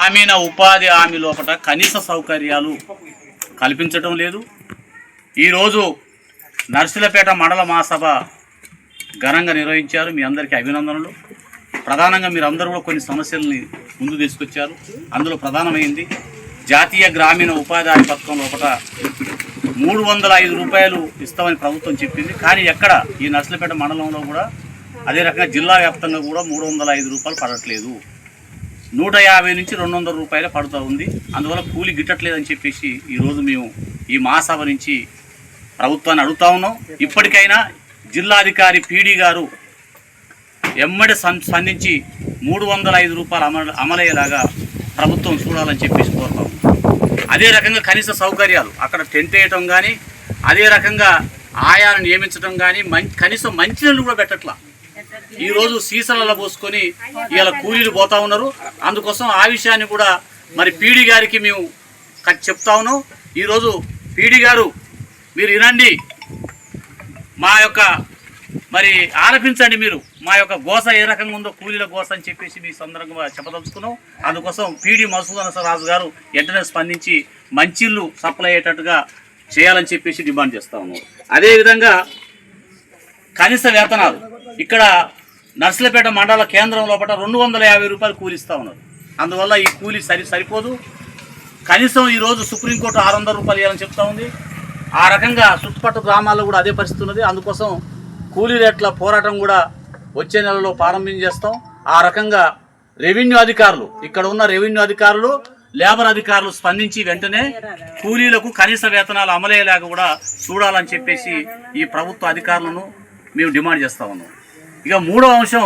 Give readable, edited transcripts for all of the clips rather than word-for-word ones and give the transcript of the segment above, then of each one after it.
గ్రామీణ ఉపాధి హామీ లోపల కనీస సౌకర్యాలు కల్పించడం లేదు. ఈరోజు నర్సులపేట మండల మహాసభ ఘనంగా నిర్వహించారు. మీ అందరికీ అభినందనలు. ప్రధానంగా మీరు అందరూ కూడా కొన్ని సమస్యల్ని ముందు తీసుకొచ్చారు. అందులో ప్రధానమైంది జాతీయ గ్రామీణ ఉపాధి హామీ పథకం లోపల 305 రూపాయలు ఇస్తామని ప్రభుత్వం చెప్పింది. కానీ ఎక్కడ ఈ నర్సులపేట మండలంలో కూడా అదే రకంగా జిల్లా వ్యాప్తంగా కూడా 305 రూపాయలు పడట్లేదు. 150 నుంచి 200 రూపాయలు పడుతూ ఉంది. అందువల్ల కూలి గిట్టట్లేదని చెప్పేసి ఈరోజు మేము ఈ మహాసభ నుంచి ప్రభుత్వాన్ని అడుగుతా ఉన్నాం. ఇప్పటికైనా జిల్లాధికారి పీడీ గారు ఎమ్మడి స్పందించి 305 రూపాయలు అమలయ్యేలాగా ప్రభుత్వం చూడాలని చెప్పేసి కోరుతాం. అదే రకంగా కనీస సౌకర్యాలు అక్కడ టెంట్ వేయటం కానీ, అదే రకంగా ఆయాలను నియమించడం కానీ, కనీసం మంచినీళ్ళు కూడా పెట్టట్లా. ఈరోజు సీసాలలో పోసుకొని ఇలా కూలీలు పోతా ఉన్నారు. అందుకోసం ఆ విషయాన్ని కూడా మరి పీడీ గారికి మేము చెప్తా ఉన్నాం. ఈరోజు పీడీ గారు మీరు వినండి, మా యొక్క మరి ఆలపించండి, మీరు మా యొక్క గోస ఏ రకంగా ఉందో కూలీల గోస అని చెప్పేసి మీ సందర్భంగా చెప్పదలుచుకున్నాం. అందుకోసం పీడీ మసూద్ రాజు గారు వెంటనే స్పందించి మంచిళ్ళు సప్లై అయ్యేటట్టుగా చేయాలని చెప్పేసి డిమాండ్ చేస్తా ఉన్నాం. అదేవిధంగా కనీస వేతనాలు ఇక్కడ నర్సులపేట మండల కేంద్రం లోపల 250 రూపాయలు కూలి ఇస్తూ ఉన్నారు. అందువల్ల ఈ కూలి సరిపోదు. కనీసం ఈరోజు సుప్రీంకోర్టు 600 రూపాయలు ఇవ్వాలని చెప్తా ఉంది. ఆ రకంగా చుట్టుపక్కల గ్రామాల్లో కూడా అదే పరిస్థితి ఉన్నది. అందుకోసం కూలీ రేట్ల పోరాటం కూడా వచ్చే నెలలో ప్రారంభం చేస్తాం. ఆ రకంగా రెవెన్యూ అధికారులు ఇక్కడ ఉన్న రెవెన్యూ అధికారులు, లేబర్ అధికారులు స్పందించి వెంటనే కూలీలకు కనీస వేతనాలు అమలయ్యేలాగా కూడా చూడాలని చెప్పేసి ఈ ప్రభుత్వ అధికారులను మేము డిమాండ్ చేస్తూ ఉన్నాం. ఇక మూడవ అంశం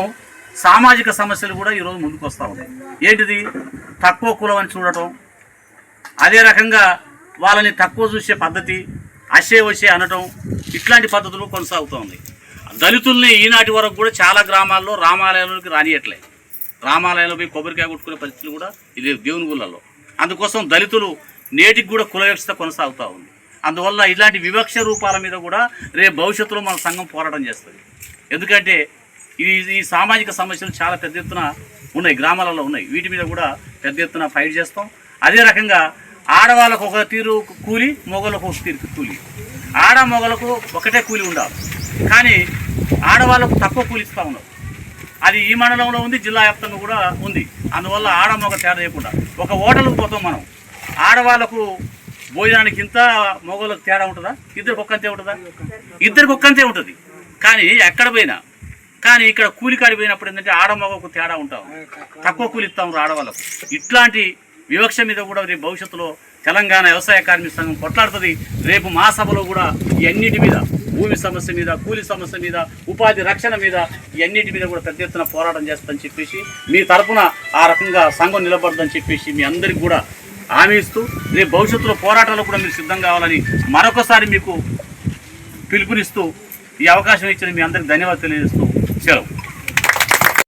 సామాజిక సమస్యలు కూడా ఈరోజు ముందుకు వస్తూ ఉన్నాయి. ఏంటిది? తక్కువ కులం అని చూడటం, అదే రకంగా వాళ్ళని తక్కువ చూసే పద్ధతి, అసే వచ్చే అనటం, ఇట్లాంటి పద్ధతులు కొనసాగుతూ ఉన్నాయి. దళితుల్ని ఈనాటి వరకు కూడా చాలా గ్రామాల్లో రామాలయంలోకి రానియట్లే. రామాలయంలో పోయి కొబ్బరికాయ కొట్టుకునే పరిస్థితులు కూడా ఇది దేవుని గుళ్ళల్లో. అందుకోసం దళితులు నేటికి కూడా కుల వివక్షత కొనసాగుతూ ఉంది. అందువల్ల ఇలాంటి వివక్ష రూపాల మీద కూడా రేపు భవిష్యత్తులో మన సంఘం పోరాటం చేస్తుంది. ఎందుకంటే ఈ సామాజిక సమస్యలు చాలా పెద్ద ఎత్తున ఉన్నాయి, గ్రామాలలో ఉన్నాయి. వీటి మీద కూడా పెద్ద ఎత్తున ఫైట్ చేస్తాం. అదే రకంగా ఆడవాళ్ళకు ఒక తీరు కూలి, మొగలకు ఒక తీరు కూలి. ఆడ మొగలకు ఒకటే కూలి ఉండాలి, కానీ ఆడవాళ్ళకు తక్కువ కూలి ఇస్తూ ఉన్నారు. అది ఈ మండలంలో ఉంది, జిల్లా వ్యాప్తంగా కూడా ఉంది. అందువల్ల ఆడ మొగ తేడా చేయకుండా ఒక హోటల్కి పోతాం మనం, ఆడవాళ్ళకు భోజనానికి ఇంత, మొగలకు తేడా ఉంటుందా? ఇద్దరికి ఒక్కంతే ఉంటుందా? ఇద్దరికి ఒక్కంతే ఉంటుంది. కానీ ఎక్కడ పోయినా, కానీ ఇక్కడ కూలి కాడి పోయినప్పుడు ఏంటంటే ఆడ మొగకు తేడా ఉంటాం, తక్కువ కూలి ఇస్తాం ఆడవాళ్ళకు. ఇట్లాంటి వివక్ష మీద కూడా రేపు భవిష్యత్తులో తెలంగాణ వ్యవసాయ కార్మిక సంఘం కొట్లాడుతుంది. రేపు మహాసభలో కూడా ఇవన్నిటి మీద, భూమి సమస్య మీద, కూలి సమస్య మీద, ఉపాధి రక్షణ మీద, ఇవన్నిటి మీద కూడా పెద్ద ఎత్తున పోరాటం చేస్తుందని చెప్పేసి మీ తరఫున ఆ రకంగా సంఘం నిలబడదని చెప్పేసి మీ అందరికీ కూడా హామీ ఇస్తూ రేపు భవిష్యత్తులో పోరాటాలు కూడా మీరు సిద్ధం కావాలని మరొకసారి మీకు పిలుపునిస్తూ ఈ అవకాశం ఇచ్చిన మీ అందరికీ ధన్యవాదాలు తెలియజేస్తూ సెలవు.